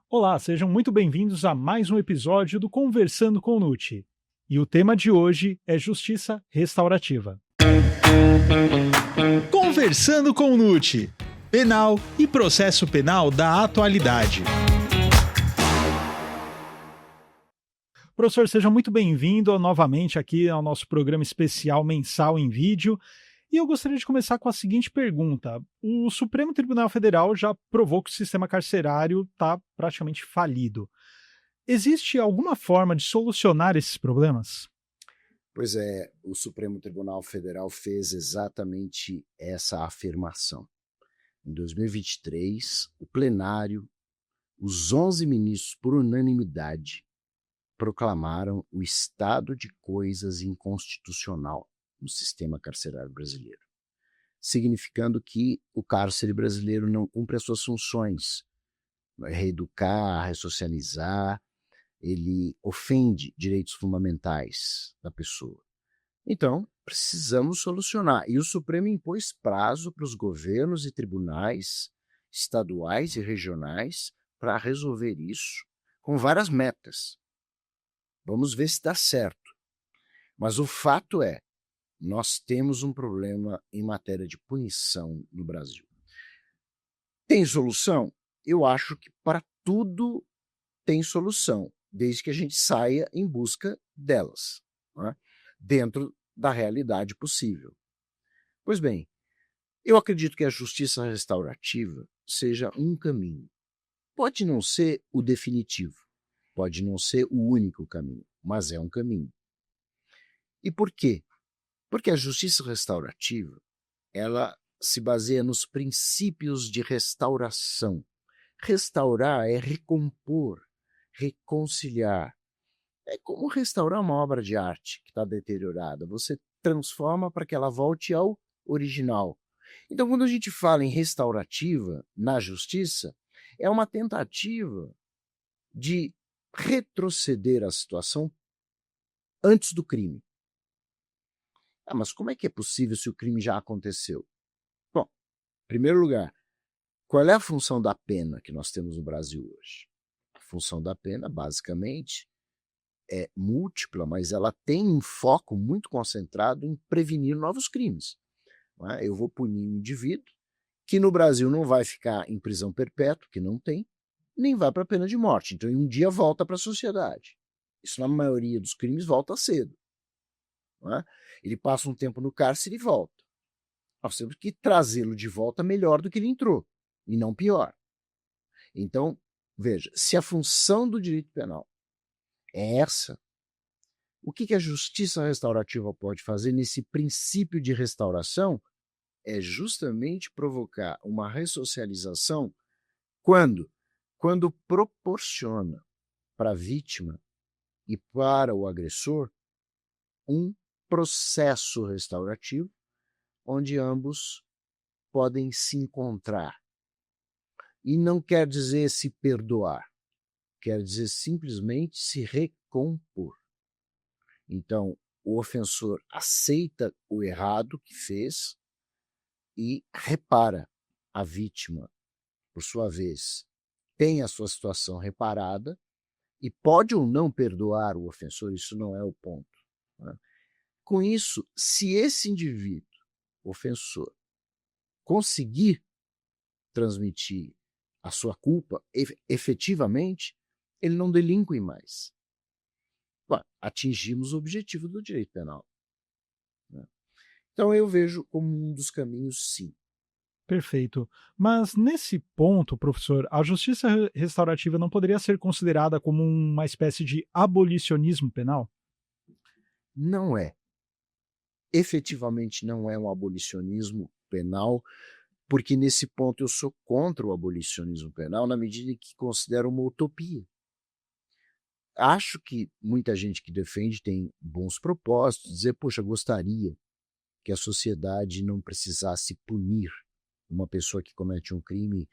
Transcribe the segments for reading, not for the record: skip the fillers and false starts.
Olá, sejam muito bem-vindos a mais um episódio do Conversando com o Nuti. E o tema de hoje é justiça restaurativa. Conversando com o Nuti. Penal e processo penal da atualidade. Professor, seja muito bem-vindo novamente aqui ao nosso programa especial mensal em vídeo. E eu gostaria de começar com a seguinte pergunta: o Supremo Tribunal Federal já provou que o sistema carcerário está praticamente falido. Existe alguma forma de solucionar esses problemas? Pois é, o Supremo Tribunal Federal fez exatamente essa afirmação. Em 2023, o plenário, os 11 ministros, por unanimidade, proclamaram o estado de coisas inconstitucional no sistema carcerário brasileiro, significando que o cárcere brasileiro não cumpre as suas funções, reeducar, ressocializar, ele ofende direitos fundamentais da pessoa. Então, precisamos solucionar. E o Supremo impôs prazo para os governos e tribunais estaduais e regionais para resolver isso, com várias metas. Vamos ver se dá certo. Mas o fato é, nós temos um problema em matéria de punição no Brasil. Tem solução? Eu acho que para tudo tem solução, desde que a gente saia em busca delas, né? Dentro da realidade possível. Pois bem, eu acredito que a justiça restaurativa seja um caminho. Pode não ser o definitivo, pode não ser o único caminho, mas é um caminho. E por quê? Porque a justiça restaurativa, ela se baseia nos princípios de restauração. Restaurar é recompor, reconciliar. É como restaurar uma obra de arte que está deteriorada. Você transforma para que ela volte ao original. Então, quando a gente fala em restaurativa na justiça, é uma tentativa de retroceder a situação antes do crime. Mas como é que é possível se o crime já aconteceu? Bom, em primeiro lugar, qual é a função da pena que nós temos no Brasil hoje? A função da pena, basicamente, é múltipla, mas ela tem um foco muito concentrado em prevenir novos crimes. Não é? Eu vou punir um indivíduo que no Brasil não vai ficar em prisão perpétua, que não tem, nem vai para a pena de morte. Então, um dia volta para a sociedade. Isso, na maioria dos crimes, volta cedo. Não é? Ele passa um tempo no cárcere e volta. Nós temos que trazê-lo de volta melhor do que ele entrou, e não pior. Então, veja, se a função do direito penal é essa, o que a justiça restaurativa pode fazer nesse princípio de restauração é justamente provocar uma ressocialização quando? Quando proporciona para a vítima e para o agressor um processo restaurativo onde ambos podem se encontrar. E não quer dizer se perdoar, quer dizer simplesmente se recompor. Então, o ofensor aceita o errado que fez e repara. A vítima, por sua vez, tem a sua situação reparada e pode ou não perdoar o ofensor, isso não é o ponto. Né? Com isso, se esse indivíduo, ofensor, conseguir transmitir a sua culpa efetivamente, ele não delinque mais. Bom, atingimos o objetivo do direito penal. Né? Então eu vejo como um dos caminhos, sim. Perfeito. Mas nesse ponto, professor, a justiça restaurativa não poderia ser considerada como uma espécie de abolicionismo penal? Não é. Efetivamente não é um abolicionismo penal, porque nesse ponto eu sou contra o abolicionismo penal na medida em que considero uma utopia. Acho que muita gente que defende tem bons propósitos, dizer, poxa, gostaria que a sociedade não precisasse punir uma pessoa que comete um crime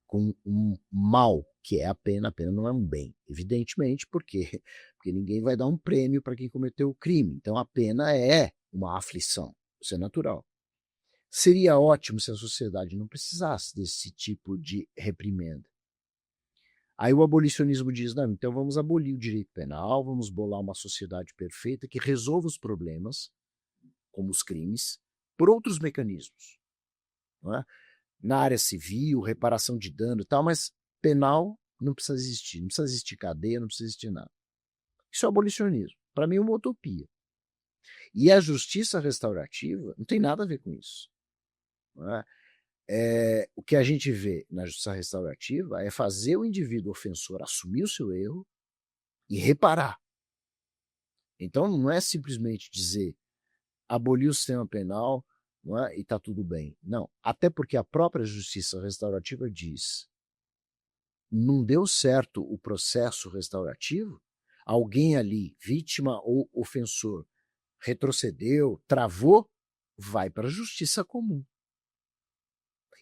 com um mal, que é a pena não é um bem, evidentemente, porque ninguém vai dar um prêmio para quem cometeu o crime. Então a pena é uma aflição, isso é natural. Seria ótimo se a sociedade não precisasse desse tipo de reprimenda. Aí o abolicionismo diz, não, então vamos abolir o direito penal, vamos bolar uma sociedade perfeita que resolva os problemas, como os crimes, por outros mecanismos. Não é? Na área civil, reparação de dano e tal, mas penal não precisa existir. Não precisa existir cadeia, não precisa existir nada. Isso é abolicionismo. Para mim é uma utopia. E a justiça restaurativa não tem nada a ver com isso. Não é? O que a gente vê na justiça restaurativa é fazer o indivíduo ofensor assumir o seu erro e reparar. Então não é simplesmente dizer abolir o sistema penal, não é? E está tudo bem. Não, até porque a própria justiça restaurativa diz: não deu certo o processo restaurativo, alguém ali, vítima ou ofensor, retrocedeu, travou, vai para a justiça comum.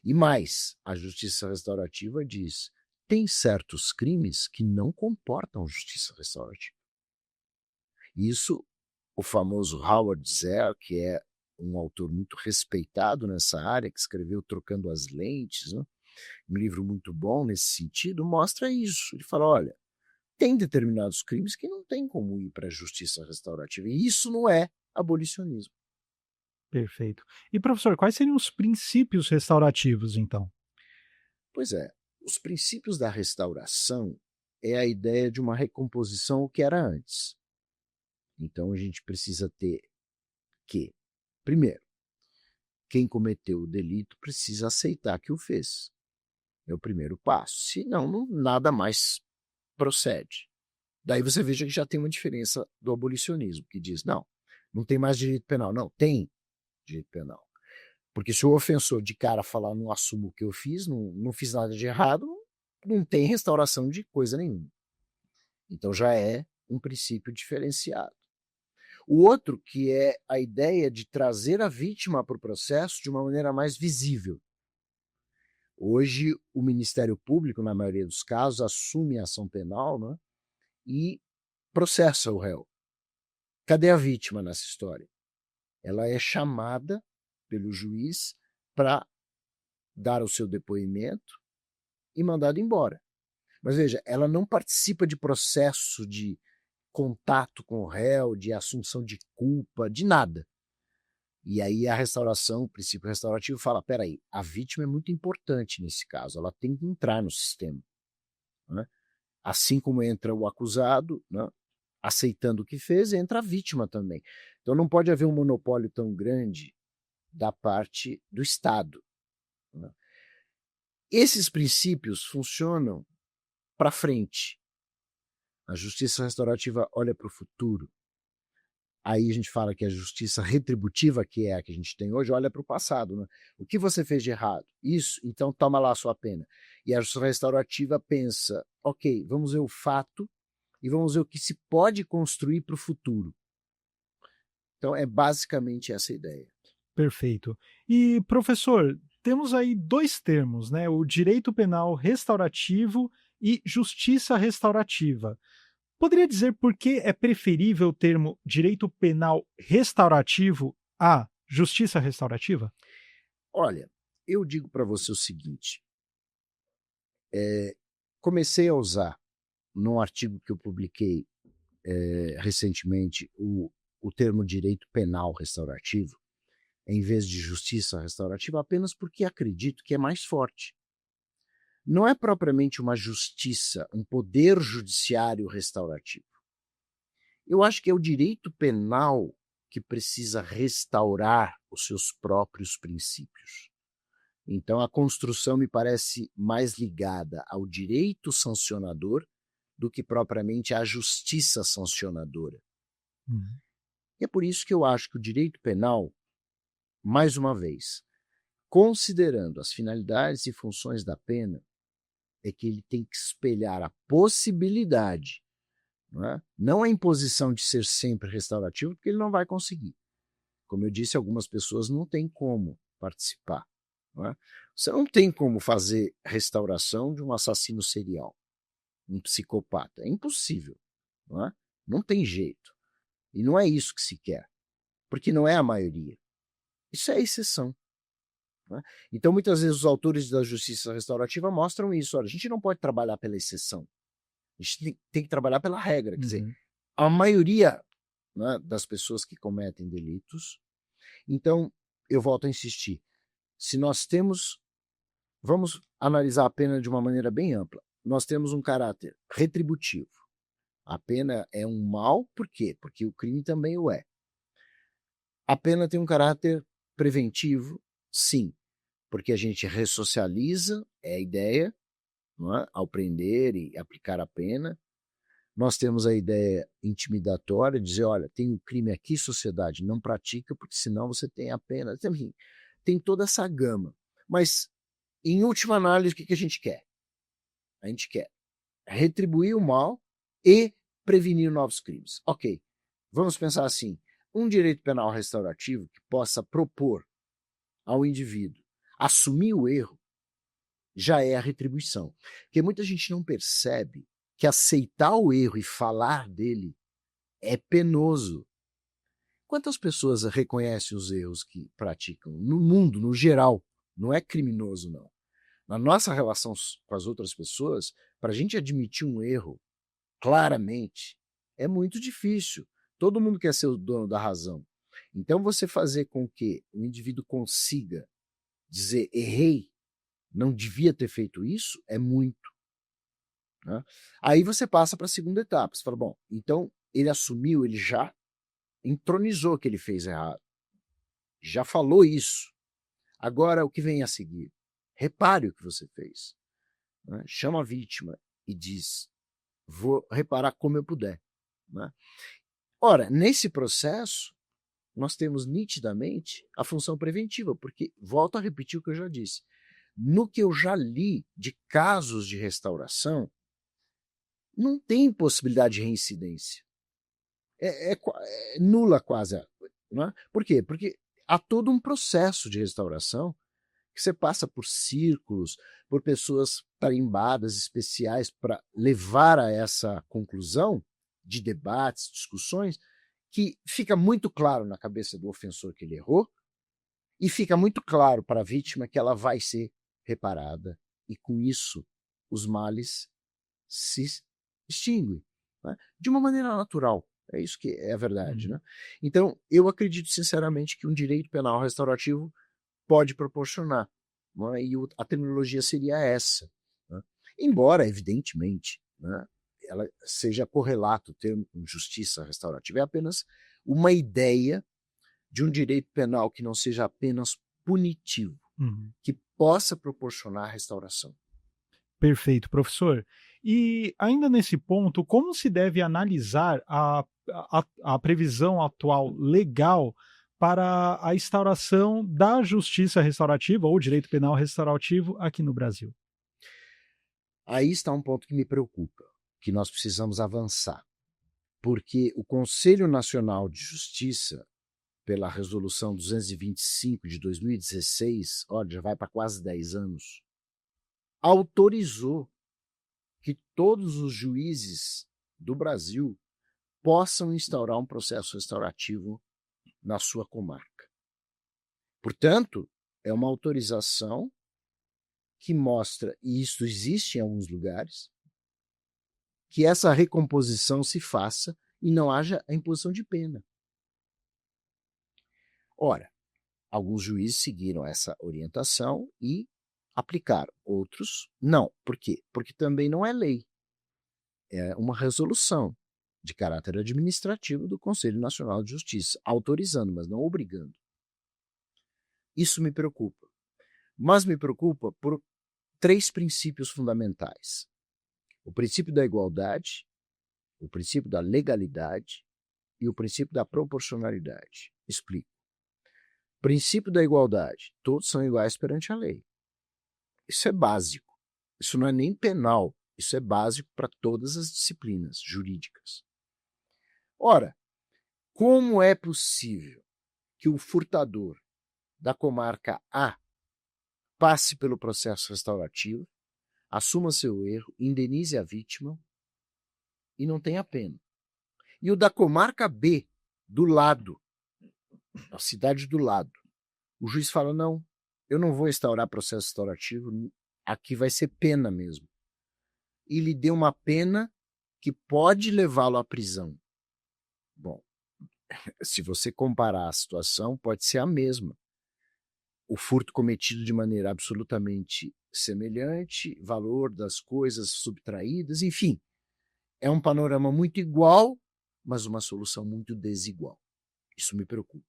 E mais, a justiça restaurativa diz: tem certos crimes que não comportam justiça restaurativa. Isso, o famoso Howard Zehr, que é um autor muito respeitado nessa área, que escreveu Trocando as Lentes, né? Um livro muito bom nesse sentido, mostra isso. Ele fala, olha, tem determinados crimes que não tem como ir para a justiça restaurativa, e isso não é abolicionismo. Perfeito. E, professor, quais seriam os princípios restaurativos, então? Pois é, os princípios da restauração é a ideia de uma recomposição ao que era antes. Então a gente precisa ter que, primeiro, quem cometeu o delito precisa aceitar que o fez. É o primeiro passo. Senão, nada mais procede. Daí você veja que já tem uma diferença do abolicionismo, que diz, não tem mais direito penal. Não, tem direito penal. Porque se o ofensor de cara falar, não assumo o que eu fiz, não fiz nada de errado, não tem restauração de coisa nenhuma. Então já é um princípio diferenciado. O outro, que é a ideia de trazer a vítima para o processo de uma maneira mais visível. Hoje, o Ministério Público, na maioria dos casos, assume a ação penal, né, e processa o réu. Cadê a vítima nessa história? Ela é chamada pelo juiz para dar o seu depoimento e mandada embora. Mas veja, ela não participa de processo de contato com o réu, de assunção de culpa, de nada. E aí a restauração, o princípio restaurativo fala, peraí, a vítima é muito importante nesse caso, ela tem que entrar no sistema. Né? Assim como entra o acusado, né, aceitando o que fez, entra a vítima também. Então não pode haver um monopólio tão grande da parte do Estado. Né? Esses princípios funcionam para frente. A justiça restaurativa olha para o futuro. Aí a gente fala que a justiça retributiva, que é a que a gente tem hoje, olha para o passado. Né? O que você fez de errado? Isso, então toma lá a sua pena. E a justiça restaurativa pensa, ok, vamos ver o fato e vamos ver o que se pode construir para o futuro. Então é basicamente essa ideia. Perfeito. E, professor, temos aí dois termos, né? O direito penal restaurativo e justiça restaurativa. Poderia dizer por que é preferível o termo direito penal restaurativo à justiça restaurativa? Olha, eu digo para você o seguinte, comecei a usar, num artigo que eu publiquei recentemente, o termo direito penal restaurativo, em vez de justiça restaurativa, apenas porque acredito que é mais forte. Não é propriamente uma justiça, um poder judiciário restaurativo. Eu acho que é o direito penal que precisa restaurar os seus próprios princípios. Então, a construção me parece mais ligada ao direito sancionador do que propriamente à justiça sancionadora. Uhum. E é por isso que eu acho que o direito penal, mais uma vez, considerando as finalidades e funções da pena, é que ele tem que espelhar a possibilidade, não a imposição de ser sempre restaurativo, porque ele não vai conseguir. Como eu disse, algumas pessoas não têm como participar. Você não tem como fazer restauração de um assassino serial, um psicopata. É impossível. Não tem jeito. E não é isso que se quer, porque não é a maioria. Isso é exceção. né? Então, muitas vezes, os autores da justiça restaurativa mostram isso. Olha, a gente não pode trabalhar pela exceção. A gente tem que trabalhar pela regra. Quer dizer, a maioria, né, das pessoas que cometem delitos. Então, eu volto a insistir. Se nós temos... Vamos analisar a pena de uma maneira bem ampla. Nós temos um caráter retributivo. A pena é um mal, por quê? Porque o crime também o é. A pena tem um caráter preventivo, sim, porque a gente ressocializa, é a ideia, não é? Ao prender e aplicar a pena. Nós temos a ideia intimidatória, de dizer, olha, tem um crime aqui, sociedade, não pratica, porque senão você tem a pena. Enfim, tem toda essa gama. Mas, em última análise, o que a gente quer? A gente quer retribuir o mal e prevenir novos crimes. Ok, vamos pensar assim, um direito penal restaurativo que possa propor ao indivíduo assumir o erro já é a retribuição. Porque muita gente não percebe que aceitar o erro e falar dele é penoso. Quantas pessoas reconhecem os erros que praticam? No mundo, no geral, não é criminoso, não. Na nossa relação com as outras pessoas, para a gente admitir um erro claramente, é muito difícil. Todo mundo quer ser o dono da razão. Então, você fazer com que o indivíduo consiga dizer errei, não devia ter feito isso, é muito. Né? Aí você passa para a segunda etapa. Você fala, bom, então ele assumiu, ele já entronizou que ele fez errado. Já falou isso. Agora, o que vem a seguir? Repare o que você fez. Né? Chama a vítima e diz, vou reparar como eu puder. Né? Ora, nesse processo, nós temos nitidamente a função preventiva, porque, volto a repetir o que eu já disse, no que eu já li de casos de restauração, não tem possibilidade de reincidência. É nula quase. Não é? Por quê? Porque há todo um processo de restauração que você passa por círculos, por pessoas tarimbadas especiais para levar a essa conclusão de debates, discussões, que fica muito claro na cabeça do ofensor que ele errou e fica muito claro para a vítima que ela vai ser reparada e, com isso, os males se extinguem, né? De uma maneira natural. É isso que é a verdade. Né? Então, eu acredito sinceramente que um direito penal restaurativo pode proporcionar. Né? E a terminologia seria essa. Né? Embora, evidentemente, né, ela seja correlato, o termo justiça restaurativa é apenas uma ideia de um direito penal que não seja apenas punitivo, que possa proporcionar restauração. Perfeito, professor. E ainda nesse ponto, como se deve analisar a previsão atual legal para a instauração da justiça restaurativa ou direito penal restaurativo aqui no Brasil? Aí está um ponto que me preocupa, que nós precisamos avançar, porque o Conselho Nacional de Justiça, pela Resolução 225 de 2016, olha, já vai para quase 10 anos, autorizou que todos os juízes do Brasil possam instaurar um processo restaurativo na sua comarca. Portanto, é uma autorização que mostra, e isso existe em alguns lugares, que essa recomposição se faça e não haja a imposição de pena. Ora, alguns juízes seguiram essa orientação e aplicaram, outros não. Por quê? Porque também não é lei. É uma resolução de caráter administrativo do Conselho Nacional de Justiça, autorizando, mas não obrigando. Isso me preocupa. Mas me preocupa por 3 princípios fundamentais. O princípio da igualdade, o princípio da legalidade e o princípio da proporcionalidade. Explico. Princípio da igualdade. Todos são iguais perante a lei. Isso é básico. Isso não é nem penal. Isso é básico para todas as disciplinas jurídicas. Ora, como é possível que o furtador da comarca A passe pelo processo restaurativo, assuma seu erro, indenize a vítima e não tenha pena? E o da comarca B, do lado, a cidade do lado, o juiz fala, não, eu não vou instaurar processo restaurativo, aqui vai ser pena mesmo. E lhe deu uma pena que pode levá-lo à prisão. Bom, se você comparar a situação, pode ser a mesma. O furto cometido de maneira absolutamente semelhante, valor das coisas subtraídas, enfim. É um panorama muito igual, mas uma solução muito desigual. Isso me preocupa.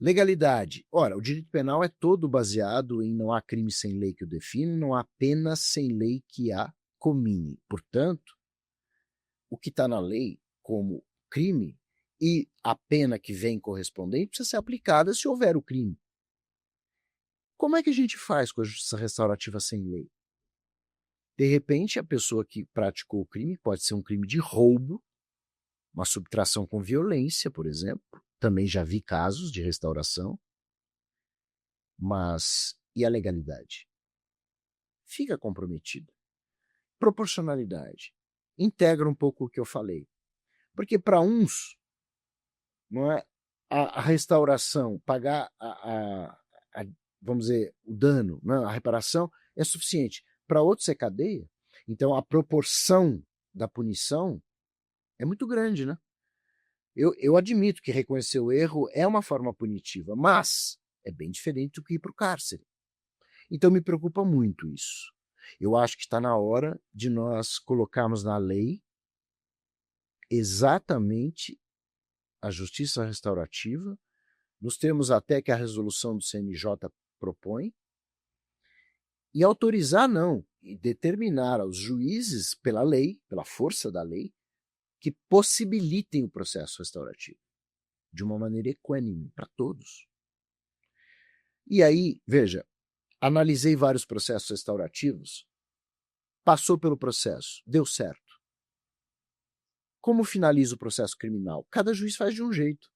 Legalidade. Ora, o direito penal é todo baseado em não há crime sem lei que o define, não há pena sem lei que a comine. Portanto, o que está na lei como crime e a pena que vem correspondente precisa ser aplicada se houver o crime. Como é que a gente faz com a justiça restaurativa sem lei? De repente, a pessoa que praticou o crime pode ser um crime de roubo, uma subtração com violência, por exemplo. Também já vi casos de restauração. Mas e a legalidade? Fica comprometida. Proporcionalidade. Integra um pouco o que eu falei. Porque para uns, não é, a restauração, pagar vamos dizer, o dano, não é, a reparação, é suficiente. Para outros é cadeia. Então a proporção da punição é muito grande, né? Eu admito que reconhecer o erro é uma forma punitiva, mas é bem diferente do que ir para o cárcere. Então me preocupa muito isso. Eu acho que está na hora de nós colocarmos na lei exatamente a justiça restaurativa, nos termos até que a resolução do CNJ propõe, e autorizar não, e determinar aos juízes pela lei, pela força da lei, que possibilitem o processo restaurativo de uma maneira equânime para todos. E aí, veja, analisei vários processos restaurativos, passou pelo processo, deu certo. Como finaliza o processo criminal? Cada juiz faz de um jeito.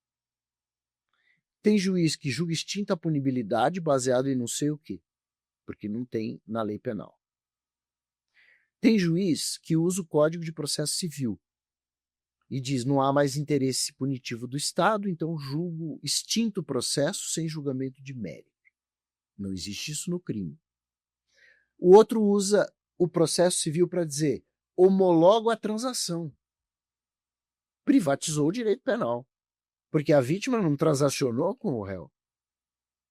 Tem juiz que julga extinta a punibilidade baseado em não sei o quê, porque não tem na lei penal. Tem juiz que usa o Código de Processo Civil e diz não há mais interesse punitivo do Estado, então julgo extinto o processo sem julgamento de mérito. Não existe isso no crime. O outro usa o processo civil para dizer homologo a transação. Privatizou o direito penal, porque a vítima não transacionou com o réu.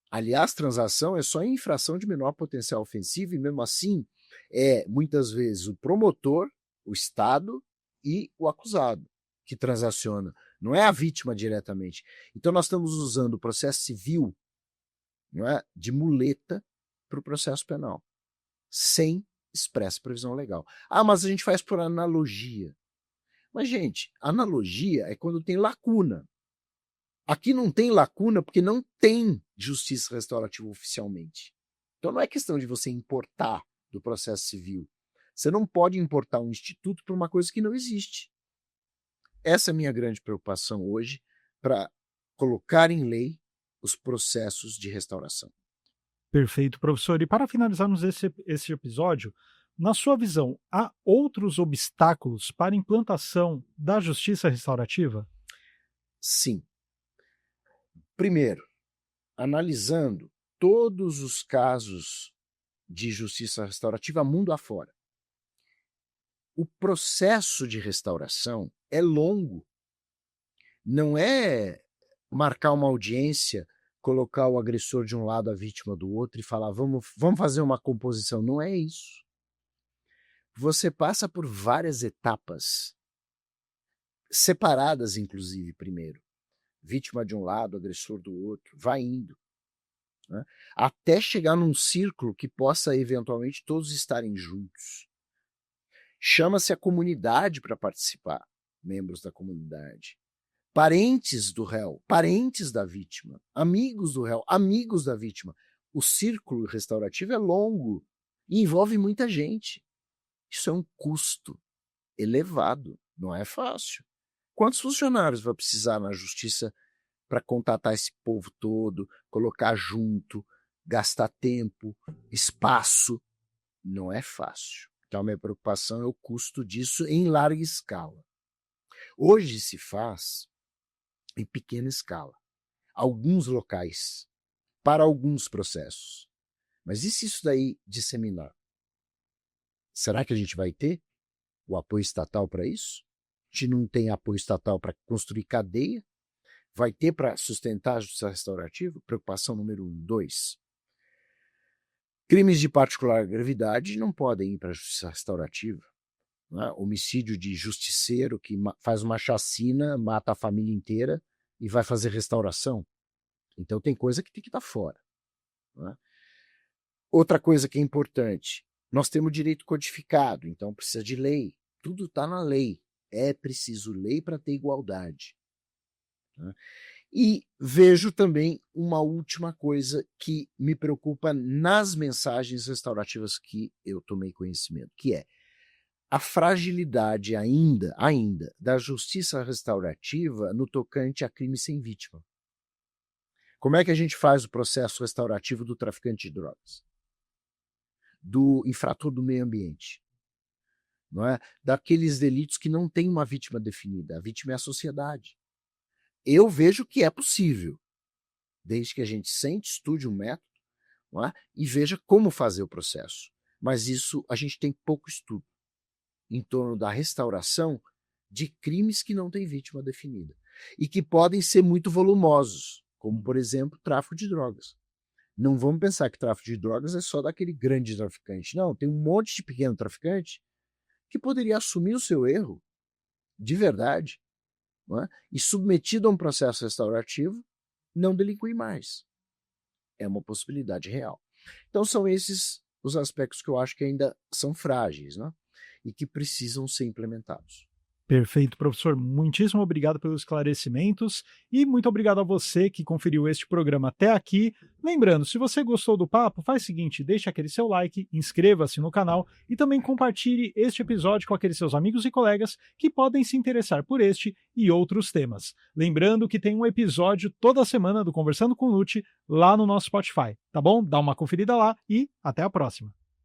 Aliás, transação é só em infração de menor potencial ofensivo e mesmo assim é muitas vezes o promotor, o Estado e o acusado que transaciona, não é a vítima diretamente. Então nós estamos usando o processo civil, não é, de muleta para o processo penal, sem expressa previsão legal. Ah, mas a gente faz por analogia. Mas, gente, analogia é quando tem lacuna. Aqui não tem lacuna porque não tem justiça restaurativa oficialmente. Então não é questão de você importar do processo civil. Você não pode importar um instituto para uma coisa que não existe. Essa é a minha grande preocupação hoje para colocar em lei os processos de restauração. Perfeito, professor. E para finalizarmos esse episódio, na sua visão, há outros obstáculos para a implantação da justiça restaurativa? Sim. Primeiro, analisando todos os casos de justiça restaurativa mundo afora. O processo de restauração é longo. Não é marcar uma audiência, colocar o agressor de um lado, a vítima do outro e falar vamos fazer uma composição. Não é isso. Você passa por várias etapas, separadas inclusive primeiro. Vítima de um lado, agressor do outro, vai indo. Né? Até chegar num círculo que possa eventualmente todos estarem juntos. Chama-se a comunidade para participar, membros da comunidade. Parentes do réu, parentes da vítima, amigos do réu, amigos da vítima. O círculo restaurativo é longo e envolve muita gente. Isso é um custo elevado, não é fácil. Quantos funcionários vai precisar na justiça para contatar esse povo todo, colocar junto, gastar tempo, espaço? Não é fácil. Então, a minha preocupação é o custo disso em larga escala. Hoje se faz em pequena escala. Alguns locais para alguns processos. Mas e se isso daí disseminar? Será que a gente vai ter o apoio estatal para isso? A gente não tem apoio estatal para construir cadeia? Vai ter para sustentar a justiça restaurativa? Preocupação número 1. 2. Crimes de particular gravidade não podem ir para a justiça restaurativa. Né? Homicídio de justiceiro que faz uma chacina, mata a família inteira e vai fazer restauração. Então tem coisa que tem que estar fora. Né? Outra coisa que é importante, nós temos direito codificado, então precisa de lei. Tudo está na lei. É preciso lei para ter igualdade. Né? E vejo também uma última coisa que me preocupa nas mensagens restaurativas que eu tomei conhecimento, que é a fragilidade ainda da justiça restaurativa no tocante a crime sem vítima. Como é que a gente faz o processo restaurativo do traficante de drogas? Do infrator do meio ambiente? Não é? Daqueles delitos que não tem uma vítima definida. A vítima é a sociedade. Eu vejo que é possível, desde que a gente sente, estude um método, não é? E veja como fazer o processo. Mas isso a gente tem pouco estudo em torno da restauração de crimes que não têm vítima definida e que podem ser muito volumosos, como, por exemplo, tráfico de drogas. Não vamos pensar que tráfico de drogas é só daquele grande traficante. Não, tem um monte de pequeno traficante que poderia assumir o seu erro de verdade, não é? E submetido a um processo restaurativo, não delinquir mais. É uma possibilidade real. Então são esses os aspectos que eu acho que ainda são frágeis, né? E que precisam ser implementados. Perfeito, professor. Muitíssimo obrigado pelos esclarecimentos e muito obrigado a você que conferiu este programa até aqui. Lembrando, se você gostou do papo, faz o seguinte, deixa aquele seu like, inscreva-se no canal e também compartilhe este episódio com aqueles seus amigos e colegas que podem se interessar por este e outros temas. Lembrando que tem um episódio toda semana do Conversando com Lute lá no nosso Spotify, tá bom? Dá uma conferida lá e até a próxima.